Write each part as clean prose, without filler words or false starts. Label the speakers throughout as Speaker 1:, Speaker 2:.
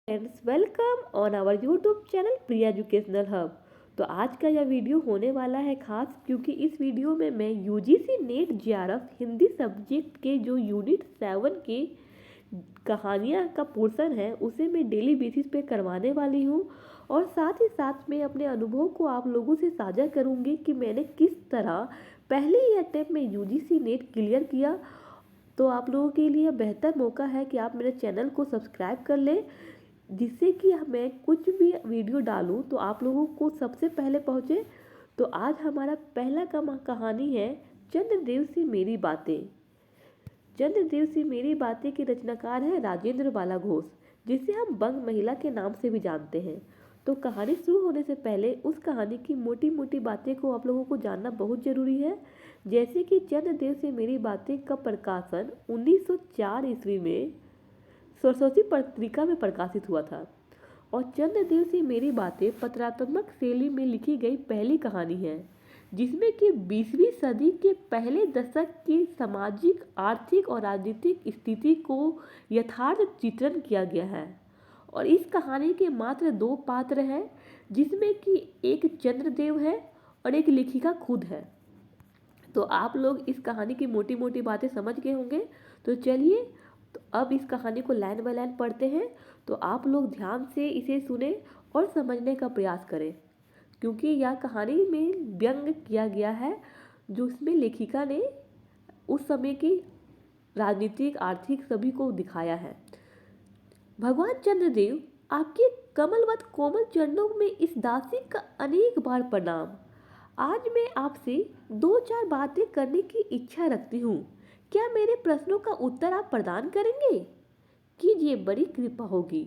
Speaker 1: Friends welcome on our YouTube channel Priya educational hub. तो आज का यह वीडियो होने वाला है खास क्योंकि इस वीडियो में मैं UGC net JRF Hindi subject के जो यूनिट 7 के कहानियाँ का पोर्शन है उसे मैं डेली बेसिस पे करवाने वाली हूँ और साथ ही साथ मैं अपने अनुभव को आप लोगों से साझा करूँगी कि मैंने किस तरह पहले ही अटेम्प्ट में यूजीसी नेट क्लियर किया। तो आप लोगों के लिए बेहतर मौका है कि आप मेरे चैनल को सब्सक्राइब कर लें जिससे कि मैं कुछ भी वीडियो डालूं तो आप लोगों को सबसे पहले पहुंचे। तो आज हमारा पहला कहानी है चंद्रदेव से मेरी बातें। चंद्रदेव से मेरी बातें के रचनाकार है राजेंद्र बाला घोष, जिसे हम बंग महिला के नाम से भी जानते हैं। तो कहानी शुरू होने से पहले उस कहानी की मोटी मोटी बातें को आप लोगों को जानना बहुत ज़रूरी है। जैसे कि चंद्रदेव से मेरी बातें का प्रकाशन 1904 ईस्वी में सरस्वती पत्रिका में प्रकाशित हुआ था और चंद्रदेव से मेरी बातें पत्रात्मक शैली में लिखी गई पहली कहानी है जिसमें कि 20वीं सदी के पहले दशक की सामाजिक, आर्थिक और राजनीतिक स्थिति को यथार्थ चित्रण किया गया है। और इस कहानी के मात्र 2 पात्र हैं जिसमें कि एक चंद्रदेव है और एक लेखिका खुद है। तो आप लोग इस कहानी की मोटी मोटी बातें समझ गए होंगे। तो चलिए तो अब इस कहानी को लाइन बाय लाइन पढ़ते हैं। तो आप लोग ध्यान से इसे सुने और समझने का प्रयास करें क्योंकि यह कहानी में व्यंग किया गया है जो इसमें लेखिका ने उस समय की राजनीतिक, आर्थिक सभी को दिखाया है। भगवान चंद्रदेव, आपके कमलवत कोमल चरणों में इस दासी का अनेक बार प्रणाम। आज मैं आपसे 2-4 बातें करने की इच्छा रखती हूँ। क्या मेरे प्रश्नों का उत्तर आप प्रदान करेंगे? कीजिए, बड़ी कृपा होगी।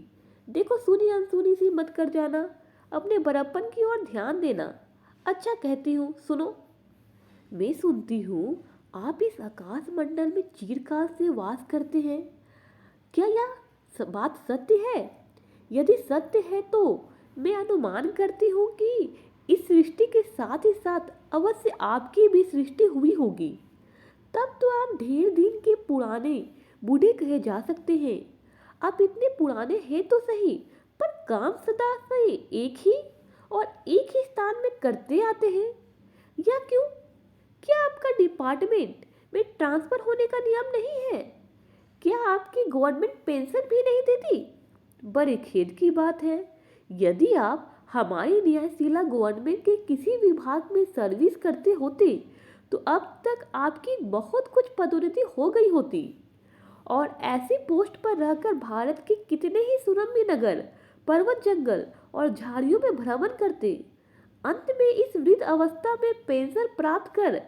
Speaker 1: देखो, सुनी अनसुनी सी मत कर जाना। अपने बड़प्पन की ओर ध्यान देना। अच्छा कहती हूँ, सुनो। मैं सुनती हूँ आप इस आकाश मंडल में चिरकाल से वास करते हैं। क्या यह बात सत्य है? यदि सत्य है तो मैं अनुमान करती हूँ कि इस सृष्टि के साथ ही साथ अवश्य आपकी भी सृष्टि हुई होगी। तब तो आप ढेर दिन के पुराने बूढ़े कहे जा सकते हैं। आप इतने पुराने हैं तो सही, पर काम सदा से एक ही और एक ही स्थान में करते आते हैं। या क्यों? क्या आपका डिपार्टमेंट में ट्रांसफर होने का नियम नहीं है? क्या आपकी गवर्नमेंट पेंशन भी नहीं देती? बड़े खेद की बात है। यदि आप हमारी न्यायशीला गवर्नमेंट के किसी विभाग में सर्विस करते होते तो अब तक आपकी बहुत कुछ पदोन्नति हो गई होती और ऐसी पोस्ट पर रहकर भारत के कितने ही सुरम्य नगर, पर्वत, जंगल और झाड़ियों में भ्रमण करते। अंत में इस वृद्ध अवस्था में पेंशन प्राप्त कर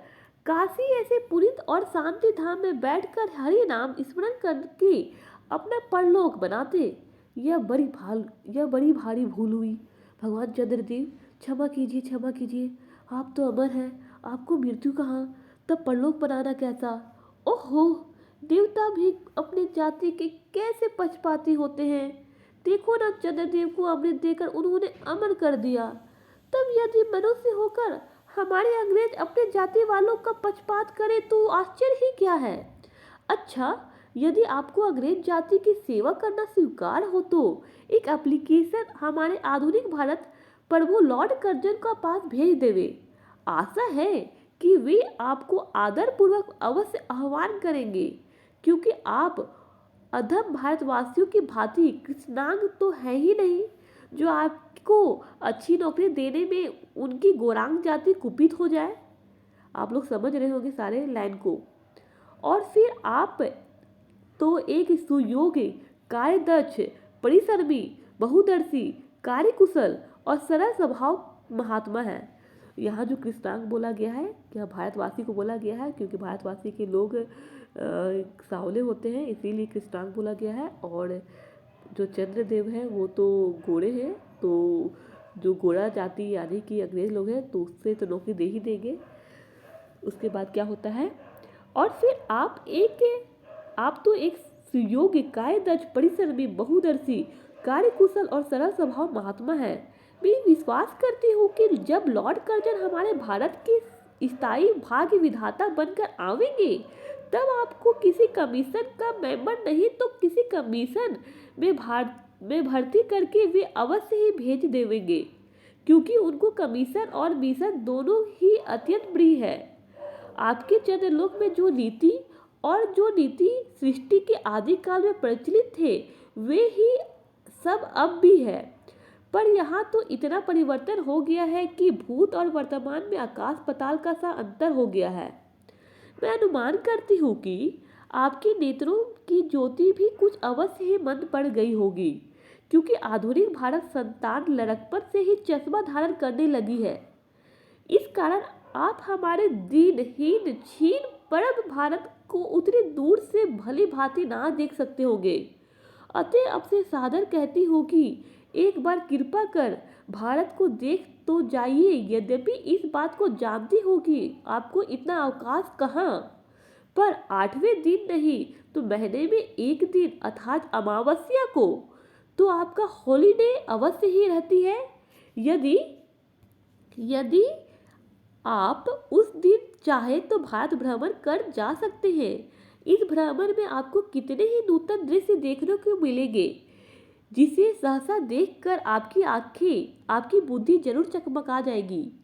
Speaker 1: काशी ऐसे पुनित और शांति धाम में बैठकर हरि नाम स्मरण करके अपना परलोक बनाते। यह बड़ी भारी भूल हुई। भगवान चंद्रदेव, क्षमा कीजिए, क्षमा कीजिए। आप तो अमर हैं, आपको मृत्यु कहाँ, तब परलोक बनाना कैसा? ओहो, देवता भी अपने जाति के कैसे पक्षपाती होते हैं। देखो ना, चंद्रदेव को अमृत देकर उन्होंने अमर कर दिया। तब यदि मनुष्य होकर हमारे अंग्रेज अपने जाति वालों का पक्षपात करे तो आश्चर्य ही क्या है। अच्छा, यदि आपको अंग्रेज जाति की सेवा करना स्वीकार हो तो एक एप्लीकेशन हमारे आधुनिक भारत प्रभु लॉर्ड कर्जन का पास भेज देवे। आशा है कि वे आपको आदरपूर्वक अवश्य आह्वान करेंगे क्योंकि आप अधम भारतवासियों की भांति कृष्णांग तो है ही नहीं जो आपको अच्छी नौकरी देने में उनकी गौरांग जाति कुपित हो जाए। आप लोग समझ रहे होंगे सारे लाइन को। और फिर आप तो एक सुयोग्य, कार्यदक्ष, परिश्रमी, बहुदर्शी, कार्यकुशल और सरल स्वभाव महात्मा है। यहाँ जो कृष्णांग बोला गया है क्या भारतवासी को बोला गया है क्योंकि भारतवासी के लोग सावले होते हैं, इसीलिए कृष्णांग बोला गया है। और जो चंद्रदेव है वो तो गोरे हैं, तो जो गोरा जाति यानी कि अंग्रेज लोग हैं तो उससे तो नौकरी दे ही देंगे। उसके बाद क्या होता है, और फिर आप तो एक सुयोग्य, कार्यदक्ष, परिश्रमी, बहुदर्शी, कार्यकुशल और सरल स्वभाव महात्मा है। मैं विश्वास करती हूँ कि जब लॉर्ड कर्जन हमारे भारत के स्थायी भाग्य विधाता बनकर आवेंगे तब आपको किसी कमीशन का मेंबर नहीं तो किसी कमीशन में में भर्ती करके वे अवश्य ही भेज देंगे, क्योंकि उनको कमीशन और मिशन दोनों ही अत्यंत प्रिय है। आपके चंद्रलोक में जो नीति सृष्टि के आदि काल में प्रचलित थे, वे ही सब अब भी है। पर यहाँ तो इतना परिवर्तन हो गया है कि भूत और वर्तमान में आकाश पाताल का सा अंतर हो गया है। मैं अनुमान करती हूँ कि आपके नेत्रों की ज्योति भी कुछ अवश्य ही मंद पड़ गई होगी, क्योंकि आधुनिक भारत संतान लड़कपन से ही चश्मा धारण करने लगी है। इस कारण आप हमारे दीनहीन क्षीण परम भारत को उतनी दूर से भली भांति ना देख सकते होंगे। अतः अब से सादर कहती हूँ कि एक बार कृपा कर भारत को देख तो जाइए। यद्यपि इस बात को जानती हूँ कि आपको इतना अवकाश कहाँ, पर 8वें दिन नहीं तो महीने में एक दिन अर्थात अमावस्या को तो आपका हॉलीडे अवश्य ही रहती है। यदि आप उस दिन चाहे तो भारत भ्रमण कर जा सकते हैं। इस भ्रमण में आपको कितने ही नूतन दृश्य देखने को मिलेंगे, जिसे सहसा देखकर आपकी आंखें, आपकी बुद्धि जरूर चकमका जाएगी।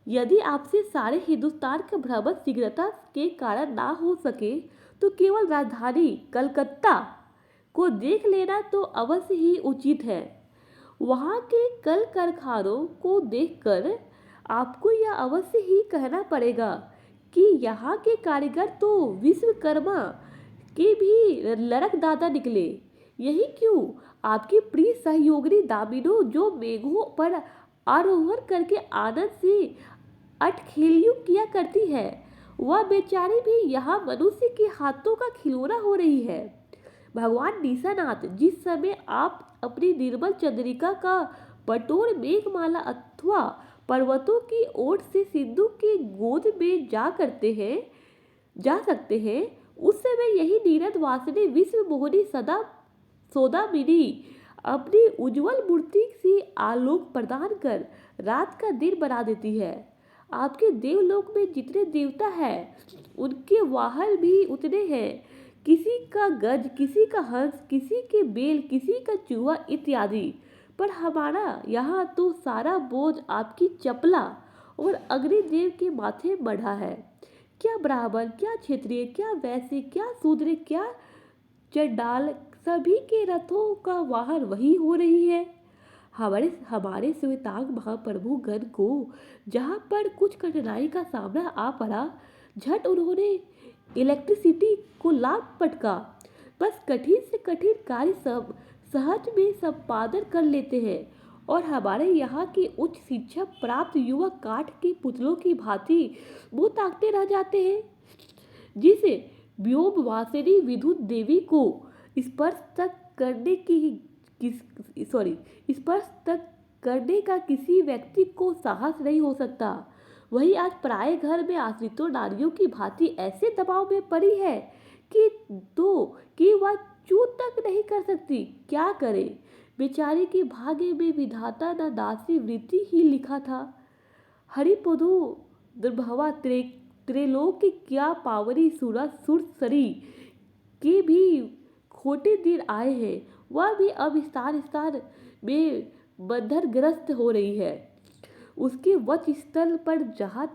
Speaker 1: यदि आपसे सारे हिंदुस्तान का भ्रमण शीघ्रता के कारण ना हो सके तो केवल राजधानी कलकत्ता को देख लेना तो अवश्य ही उचित है। वहाँ के कल कारखानों को देखकर आपको यह अवश्य ही कहना पड़ेगा कि यहाँ के कारीगर तो विश्वकर्मा के भी लड़क दादा निकले। यही क्यों आपकी प्रिय सहयोगिनी दामिनो, जो मेघों पर आरोहण करके आनंद से अटखेलियों किया करती है, वह बेचारी भी यहाँ मनुष्य के हाथों का खिलौना हो रही है। भगवान निशानाथ, जिस समय आप अपनी निर्मल चंद्रिका का बटोर मेघमाला अथवा पर्वतों की ओर से सिंधु के गोद में जा सकते हैं, उस समय यही नीरद वासनी विश्व मोहिनी सौदामिनी अपनी उज्जवल मूर्ति से आलोक प्रदान कर रात का दिन बना देती है। आपके देवलोक में जितने देवता हैं, उनके वाहन भी उतने हैं। किसी का गज, किसी का हंस, किसी के बेल, किसी का चूहा इत्यादि। पर हमारा यहाँ तो सारा बोझ आपकी चपला और अग्निदेव के माथे बढ़ा है। क्या ब्राह्मण, क्या क्षत्रिय, क्या वैश्य, क्या शूद्र, क्या चंडाल, सभी के रथों का वाहन वही हो रही है। हमारे श्वेतांग महाप्रभु गण को जहाँ पर कुछ कठिनाई का सामना आ पड़ा, झट उन्होंने इलेक्ट्रिसिटी को लाभ पटका। बस कठिन से कठिन कार्य सब सहज में संपादन कर लेते हैं। और हमारे यहाँ के उच्च शिक्षा प्राप्त युवक काठ के पुतलों की भांति मुँह ताकते रह जाते हैं। जिसे व्योमवासिनी विद्युत देवी को स्पर्श तक करने का किसी व्यक्ति को साहस नहीं हो सकता, वही आज पराये घर में आश्रितों नारियों की भांति ऐसे दबाव में पड़ी है कि वह चूं तक नहीं कर सकती। क्या करे बेचारी के भाग्य में विधाता न दासी वृत्ति ही लिखा था। हरिपदो दुर्भवा त्रिलोक की क्या पावनी सुरसरी के भी खोटे दिन आए हैं। वह भी अब स्थान में बंधनग्रस्त हो रही है। उसके वक्ष स्थल पर जहाँ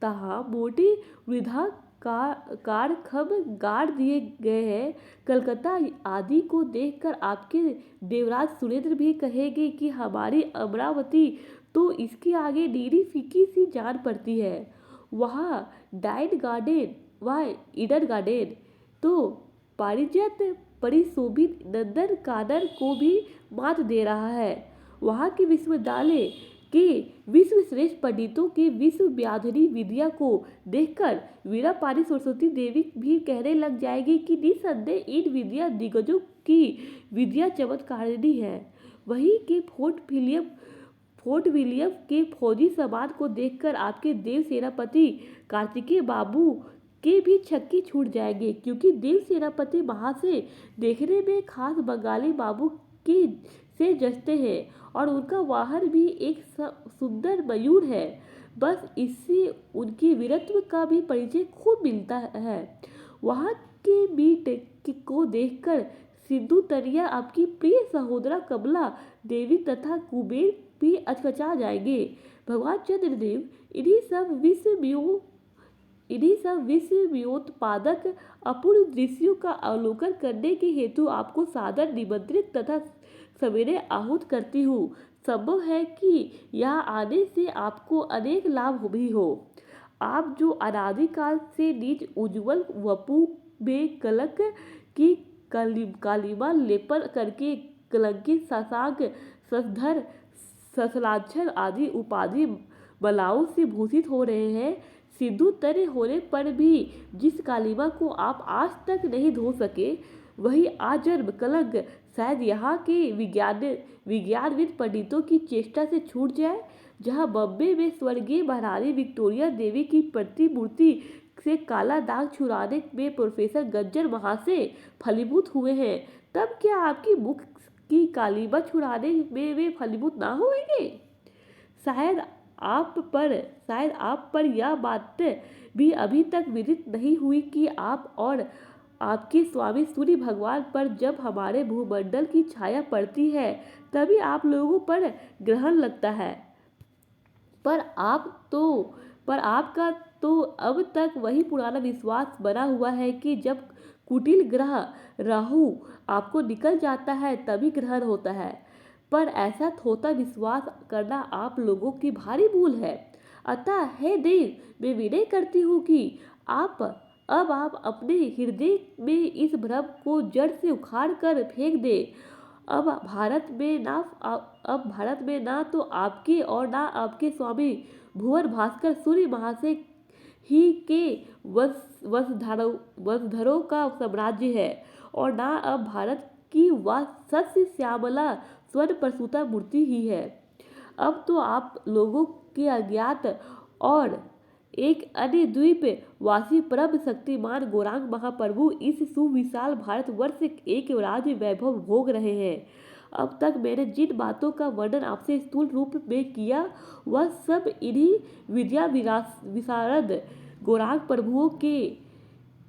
Speaker 1: तहाँ मोटे वृद्धा कारखम गाड़ दिए गए हैं। कलकत्ता आदि को देखकर आपके देवराज सुरेंद्र भी कहेंगे कि हमारी अमरावती तो इसके आगे नीरी फीकी सी जान पड़ती है। वहाँ ईडन गार्डन तो पारिजात परिशोभित नंदन कानन को भी मात दे रहा है। वहाँ के विश्वविद्यालय के विश्वश्रेष्ठ पंडितों के विश्वविद्याधरी विद्या को देखकर वीरा पानी सरस्वती देवी भी कहने लग जाएगी कि निसंदेह इन विद्या दिग्गजों की विद्या चमत्कारिणी है। वहीं के फोर्ट विलियम के फौजी सामान को देखकर आपके देव सेनापति कार्तिकेय बाबू के भी छक्के छूट जाएंगे, क्योंकि देव सेनापति महाशय देखने में खास बंगाली बाबू के से जचते हैं और उनका वाहन भी एक सुंदर मयूर है। बस इससे उनके वीरत्व का भी परिचय खूब मिलता है। वहाँ के मीट को देखकर सिंधु तरिया आपकी प्रिय सहोदरा कमला देवी तथा कुबेर भी अचकचा जाएंगे। भगवान चंद्रदेव इन्हीं सब विस्मयोत्पादक अपूर्व दृश्यों का अवलोकन करने के हेतु आपको सादर निमंत्रित तथा सवेरे आहूत करती हूँ। संभव है कि यहाँ आने से आपको अनेक लाभ भी हो। आप जो अनादिकाल से निज उज्ज्वल वपु में कलंक की कालिमा लेपन करके कलंकित शशांक शशधर ससलांछन आदि उपाधि बलाओं से भूषित हो रहे हैं, सिंधु तरे होने पर भी जिस कालिमा को आप आज तक नहीं धो सके, वही आजन्म कलंक शायद यहाँ के विज्ञानविद पंडितों की चेष्टा से छूट जाए। जहाँ बॉम्बे में स्वर्गीय महारानी विक्टोरिया देवी की प्रतिमूर्ति से काला दाग छुड़ाने में प्रोफेसर गज्जर महाशय फलीभूत हुए हैं, तब क्या आपकी मुख की कालिमा छुड़ाने में वे फलीभूत ना होंगे? शायद आप पर यह बात भी अभी तक विदित नहीं हुई कि आप और आपके स्वामी सूर्य भगवान पर जब हमारे भूमंडल की छाया पड़ती है तभी आप लोगों पर ग्रहण लगता है। पर आपका तो अब तक वही पुराना विश्वास बना हुआ है कि जब कुटिल ग्रह राहु आपको निकल जाता है तभी ग्रहण होता है। पर ऐसा थोथा विश्वास करना आप लोगों की भारी भूल है। अतः हे देव, मैं विनय करती हूँ कि आप अपने हृदय में इस भ्रम को जड़ से उखाड़ कर फेंक दे। अब भारत में ना तो आपके और ना आपके स्वामी भुवन भास्कर सूर्य महाशय ही के वंशधरों का साम्राज्य है, और ना अब भारत की वह सस्य श्यामला स्वर्ण प्रसूता मूर्ति ही है। अब तो आप लोगों के अज्ञात और एक अन्य द्वीप वासी परम शक्तिमान गौरांग महाप्रभु इस सुविशाल भारतवर्ष एक राज्य वैभव भोग रहे हैं। अब तक मैंने जिन बातों का वर्णन आपसे स्थूल रूप में किया, वह सब इन्हीं विद्या विशारद गौरांग प्रभुओं के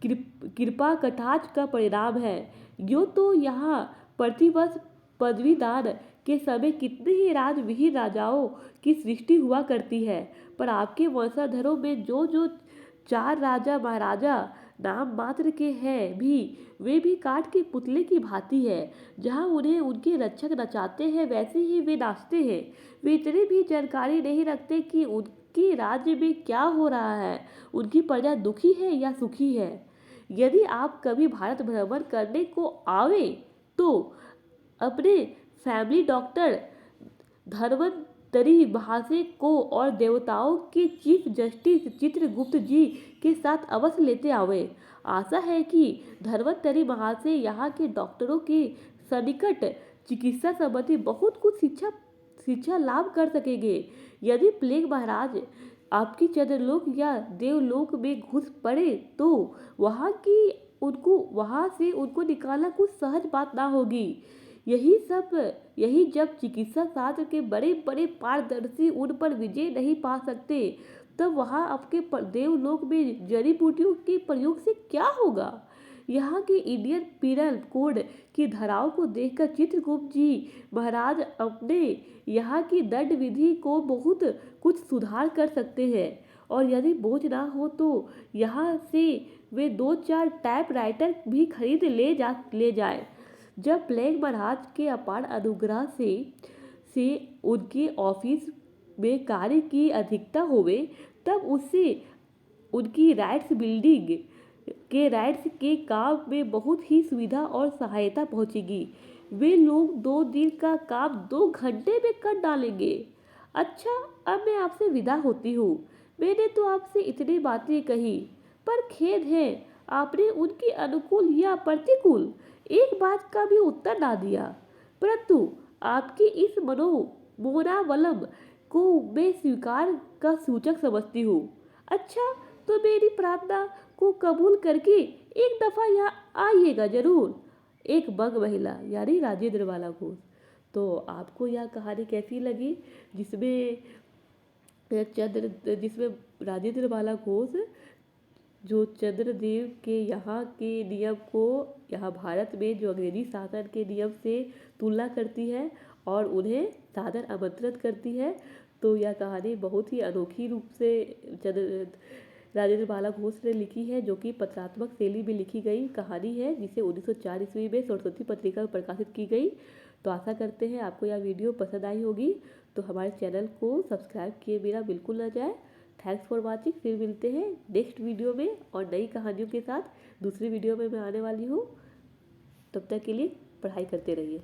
Speaker 1: कृपा कटाक्ष का परिणाम है। यूँ तो यहाँ प्रतिवर्ष पदवीदान के समय कितने ही राजविहीन राजाओं की सृष्टि हुआ करती है, पर आपके वंशधरों में जो 4 राजा महाराजा नाम मात्र के हैं वे भी काठ के पुतले की भांति है। जहाँ उन्हें उनके रक्षक नचाते हैं वैसे ही वे नाचते हैं। वे इतने भी जानकारी नहीं रखते कि उनके राज्य में क्या हो रहा है, उनकी प्रजा दुखी है या सुखी है। यदि आप कभी भारत भ्रमण करने को आवे तो अपने फैमिली डॉक्टर धन्वंतरी महाशय को और देवताओं के चीफ जस्टिस चित्रगुप्त जी के साथ अवश्य लेते आवे। आशा है कि धन्वंतरी महाशय यहाँ के डॉक्टरों के सन्निकट चिकित्सा संबंधी बहुत कुछ शिक्षा लाभ कर सकेंगे। यदि प्लेग महाराज आपकी चंद्रलोक या देवलोक में घुस पड़े तो वहाँ से उनको निकालना कुछ सहज बात ना होगी। यही जब चिकित्सा शास्त्र के बड़े बड़े पारदर्शी उन पर विजय नहीं पा सकते, तब वहाँ आपके देवलोक में जड़ी बूटियों के प्रयोग से क्या होगा? यहाँ के इंडियन पीनल कोड की धाराओं को देखकर चित्रगुप्त जी महाराज अपने यहाँ की दंड विधि को बहुत कुछ सुधार कर सकते हैं, और यदि बोझ ना हो तो यहाँ से वे 2-4 टाइपराइटर भी खरीद ले जाए। जब प्लेग महाराज के अपार अनुग्रह से उनके ऑफिस में कार्य की अधिकता होवे, तब उससे उनकी राइट्स के काम में बहुत ही सुविधा और सहायता पहुंचेगी। वे लोग 2 दिन का काम 2 घंटे में कर डालेंगे। अच्छा, अब मैं आपसे विदा होती हूँ। मैंने तो आपसे इतनी बातें कही, पर खेद है आपने उनके अनुकूल या प्रतिकूल एक बात का भी उत्तर ना दिया। परंतु आपकी इस मोनावलम को मैं स्वीकार का सूचक समझती हूँ। अच्छा, तो मेरी प्रार्थना को कबूल करके एक दफ़ा यहाँ आइएगा जरूर। एक बंग महिला यानी राजेंद्र बाला घोष। तो आपको यह कहानी कैसी लगी, जिसमें राजेंद्र बाला घोष जो चंद्रदेव के यहाँ के नियम को यहाँ भारत में जो अंग्रेजी शासन के नियम से तुलना करती है और उन्हें सादर आमंत्रित करती है। तो यह कहानी बहुत ही अनोखी रूप से राजेंद्र बाला घोष ने लिखी है, जो कि पत्रात्मक शैली में लिखी गई कहानी है, जिसे 1904 ईस्वी में सरस्वती पत्रिका में प्रकाशित की गई। तो आशा करते हैं आपको यह वीडियो पसंद आई होगी। तो हमारे चैनल को सब्सक्राइब किए बिना बिल्कुल ना जाए। Thanks for watching. फिर मिलते हैं नेक्स्ट वीडियो में और नई कहानियों के साथ। दूसरी वीडियो में मैं आने वाली हूँ। तब तक के लिए पढ़ाई करते रहिए।